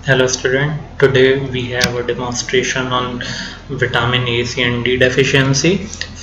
Hello student, today we have a demonstration on vitamin A, C and D deficiency.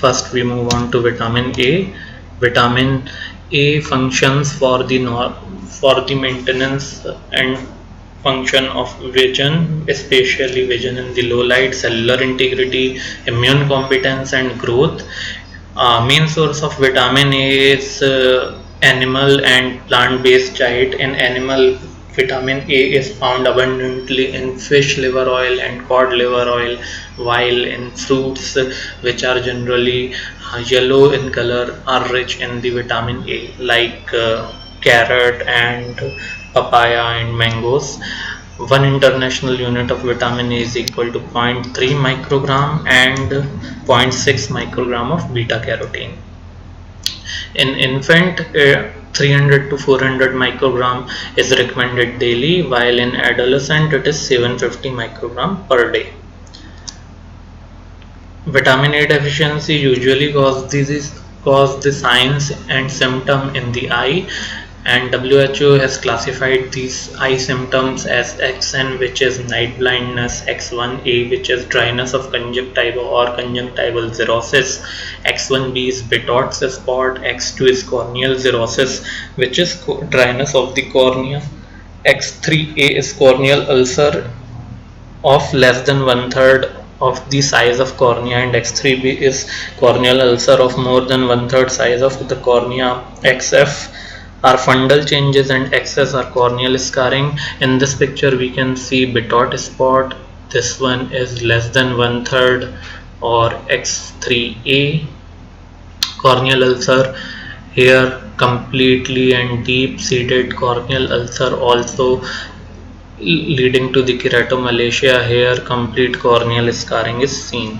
First we move on to vitamin A. Vitamin A functions for the maintenance and function of vision, especially vision in the low light, cellular integrity, immune competence and growth. Main source of vitamin A is animal and plant-based diet. In animal, vitamin A is found abundantly in fish liver oil and cod liver oil, while in fruits, which are generally yellow in color, are rich in the vitamin A, like carrot and papaya and mangoes. 1 international unit of vitamin A is equal to 0.3 microgram and zero point 0.6 microgram of beta carotene. In infant, 300 to 400 microgram is recommended daily, while in adolescent it is 750 microgram per day. Vitamin A deficiency usually cause the signs and symptom in the eye, and WHO has classified these eye symptoms as XN, which is night blindness, X1A, which is dryness of conjunctiva or conjunctival xerosis, X1B is Bitort's spot, X2 is corneal xerosis, which is dryness of the cornea, X3A is corneal ulcer of less than one third of the size of cornea, and X3B is corneal ulcer of more than one third size of the cornea. XF are fundal changes and XS are corneal scarring. In this picture we can see Bitot spot. This one is less than one third, or X3A corneal ulcer. Here completely and deep seated corneal ulcer, also leading to the keratomalacia. Here complete corneal scarring is seen.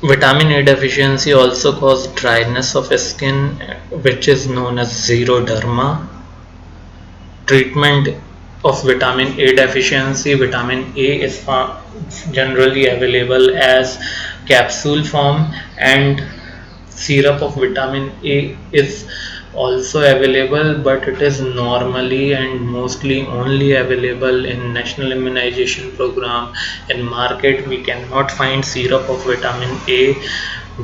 Vitamin A deficiency also causes dryness of skin, which is known as xeroderma. Treatment of vitamin A deficiency: vitamin A is generally available as capsule form, and syrup of vitamin A is also available, but it is normally and mostly only available in national immunization program. In market we cannot find syrup of vitamin A.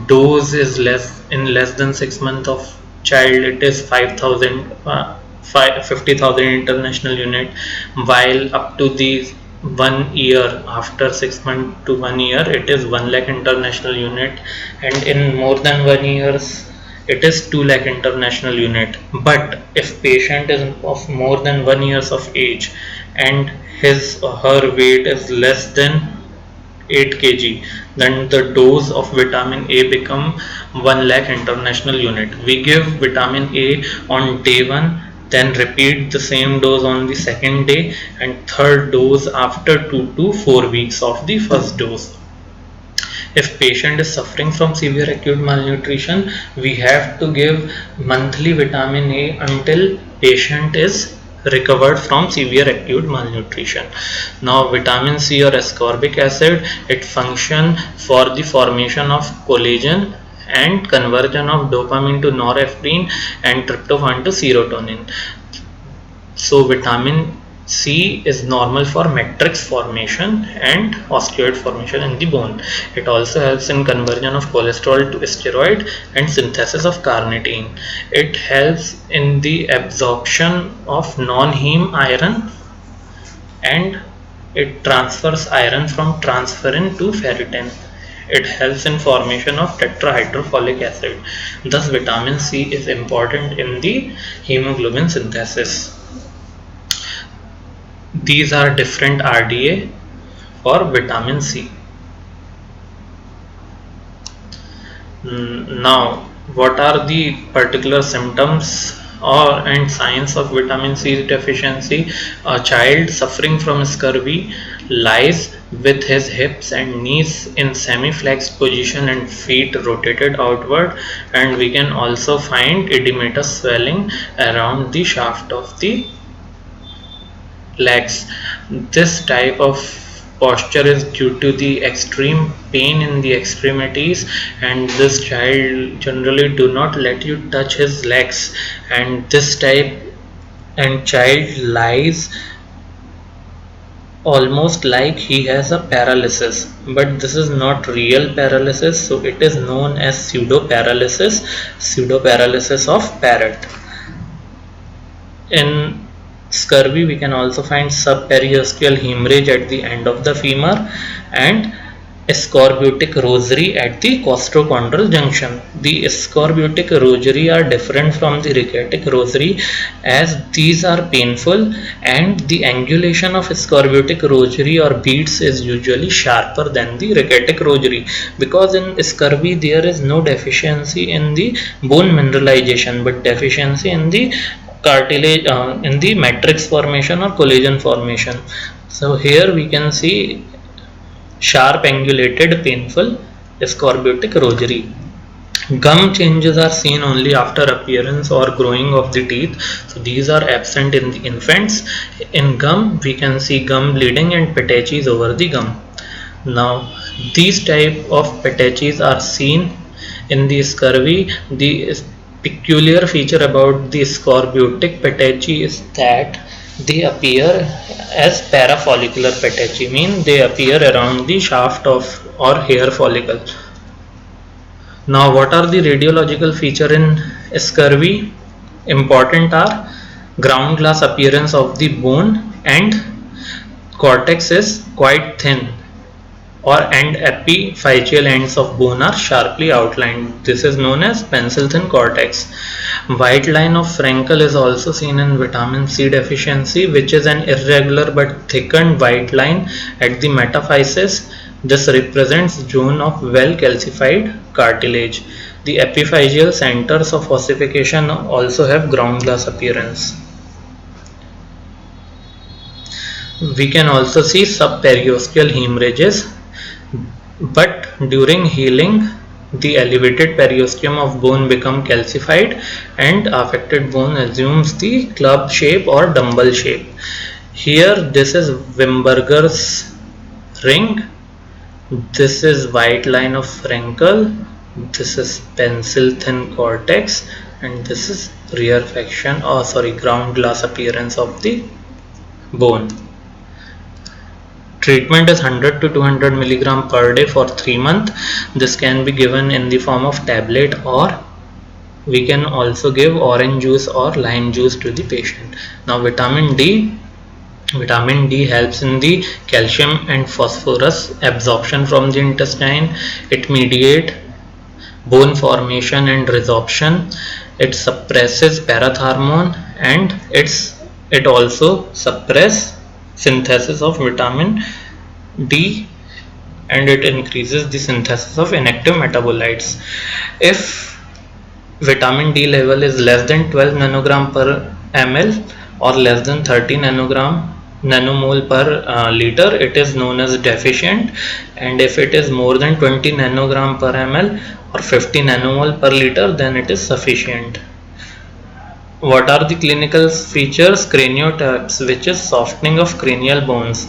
Dose is less than 6 months of child, it is 5,000 50,000 international unit, while up to the 1 year, after 6 months to 1 year, it is 1 lakh international unit, and in more than 1 years it is 2 lakh international unit. But if patient is of more than 1 years of age and his or her weight is less than 8 kg, then the dose of vitamin A become 1 lakh international unit. We give vitamin A on day 1, then repeat the same dose on the second day, and third dose after 2 to 4 weeks of the first dose. If patient is suffering from severe acute malnutrition, we have to give monthly vitamin A until patient is recovered from severe acute malnutrition. Now vitamin C or ascorbic acid, it function for the formation of collagen and conversion of dopamine to norepinephrine and tryptophan to serotonin. So vitamin C is normal for matrix formation and osteoid formation in the bone. It also helps in conversion of cholesterol to steroid and synthesis of carnitine. It helps in the absorption of non-heme iron, and it transfers iron from transferrin to ferritin. It helps in formation of tetrahydrofolic acid. Thus vitamin C is important in the hemoglobin synthesis. These are different RDA for vitamin C. Now, what are the particular symptoms or and signs of vitamin C deficiency? A child suffering from scurvy lies with his hips and knees in semi-flexed position and feet rotated outward, and we can also find edematous swelling around the shaft of the legs. This type of posture is due to the extreme pain in the extremities, and this child generally do not let you touch his legs, and this type and child lies almost like he has a paralysis, but this is not real paralysis, so it is known as pseudo paralysis of parrot. In scurvy, we can also find subperiosteal hemorrhage at the end of the femur and scorbutic rosary at the costochondral junction. The scorbutic rosary are different from the ricketic rosary as these are painful, and the angulation of scorbutic rosary or beads is usually sharper than the ricketic rosary, because in scurvy there is no deficiency in the bone mineralization but deficiency in the cartilage, in the matrix formation or collagen formation. So here we can see sharp angulated painful scorbutic rosary. Gum changes are seen only after appearance or growing of the teeth, so these are absent in the infants. In gum we can see gum bleeding and petechies over the gum. Now these type of petechies are seen in the scurvy. The peculiar feature about the scorbutic petechi is that they appear as parafollicular petechi, mean they appear around the shaft of or hair follicle. Now what are the radiological feature in scurvy? Important are ground glass appearance of the bone and cortex is quite thin, and epiphyseal ends of bone are sharply outlined. This is known as pencil thin cortex. White line of Frankel is also seen in vitamin C deficiency, which is an irregular but thickened white line at the metaphysis. This represents zone of well calcified cartilage. The epiphyseal centers of ossification also have ground glass appearance. We can also see subperiosteal hemorrhages, but during healing the elevated periosteum of bone become calcified and affected bone assumes the club shape or dumbbell shape. Here this is Wimberger's ring, this is white line of Frankel, this is pencil thin cortex, and this is rarefaction or ground glass appearance of the bone. Treatment is 100 to 200 milligram per day for 3 months. This can be given in the form of tablet, or we can also give orange juice or lime juice to the patient. Now vitamin D helps in the calcium and phosphorus absorption from the intestine. It mediates bone formation and resorption. It suppresses parathormone, and it also suppresses synthesis of vitamin D, and it increases the synthesis of inactive metabolites. If vitamin D level is less than 12 nanogram per ml or less than 30 nanomole per liter, it is known as deficient, and if it is more than 20 nanogram per ml or 50 nanomole per liter, then it is sufficient. What are the clinical features? Craniotaps, which is softening of cranial bones.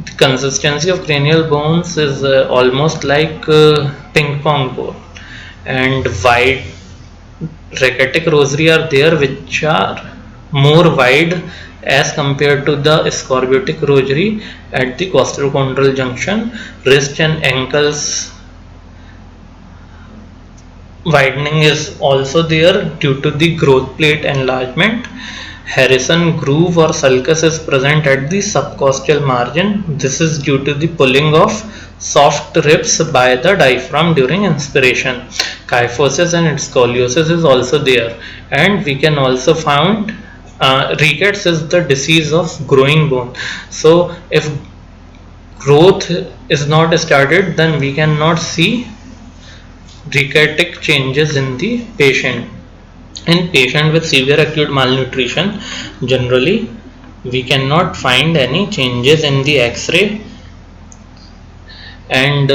The consistency of cranial bones is almost like ping pong ball, and wide ricketic rosary are there which are more wide as compared to the scorbutic rosary at the costochondral junction. Wrist and ankles widening is also there due to the growth plate enlargement. Harrison groove or sulcus is present at the subcostal margin. This is due to the pulling of soft ribs by the diaphragm during inspiration. Kyphosis and scoliosis is also there, and we can also find rickets is the disease of growing bone. So if growth is not started, then we cannot see ricketic changes in the patient. In patient with severe acute malnutrition, generally we cannot find any changes in the X-ray, and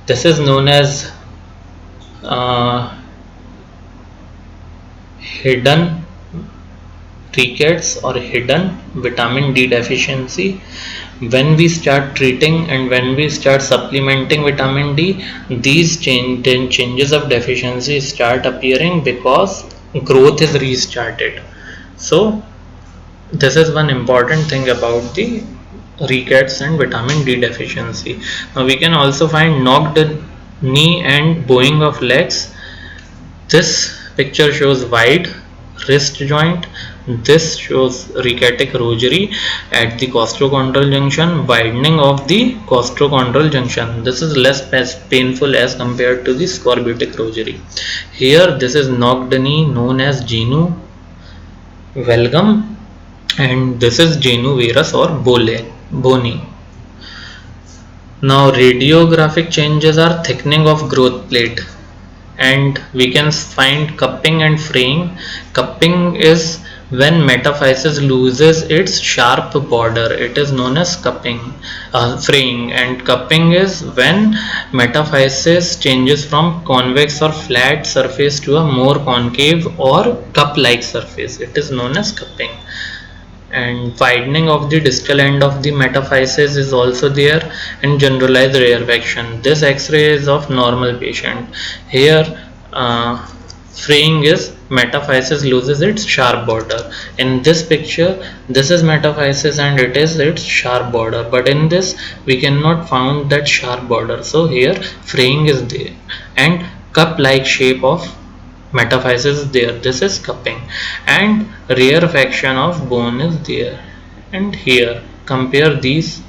this is known as hidden rickets or hidden vitamin D deficiency. When we start treating and when we start supplementing vitamin D, these changes of deficiency start appearing because growth is restarted. So This is one important thing about the rickets and vitamin D deficiency. Now we can also find knocked knee and bowing of legs. This picture shows wide wrist joint. This shows ricketic rosary at the costochondral junction, widening of the costochondral junction. This is less painful as compared to the scorbutic rosary. Here, this is knocked knee known as genu valgum, and this is genu varus or bony. Now, radiographic changes are thickening of growth plate, and we can find cupping and fraying. Cupping is when metaphysis loses its sharp border, it is known as cupping. Fraying and cupping is when metaphysis changes from convex or flat surface to a more concave or cup like surface, it is known as cupping. And widening of the distal end of the metaphysis is also there, and generalized rarefaction. This x-ray is of normal patient. Here fraying is metaphysis loses its sharp border. In this picture, this is metaphysis and it is its sharp border, but in this we cannot found that sharp border, so here fraying is there, and cup like shape of metaphysis is there, this is cupping, and rarefaction of bone is there. And here compare these,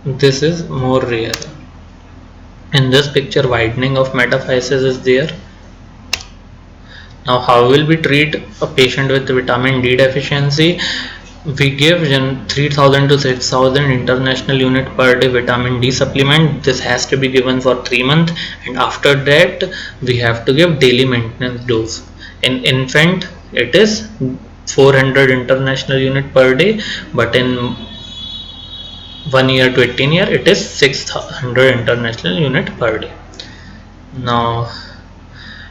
this is more rare. In this picture widening of metaphysis is there. Now how will we treat a patient with vitamin D deficiency? We give 3000 to 6000 international unit per day vitamin D supplement. This has to be given for 3 months, and after that we have to give daily maintenance dose. In infant it is 400 international unit per day, but in 1 year to 18 year it is 600 international unit per day. Now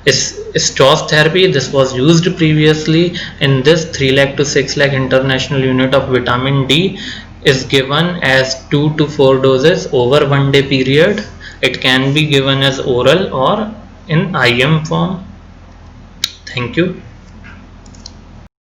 STOS therapy, this was used previously. In this 3 lakh to 6 lakh international unit of vitamin D is given as 2 to 4 doses over 1 day period. It can be given as oral or in IM form. Thank you.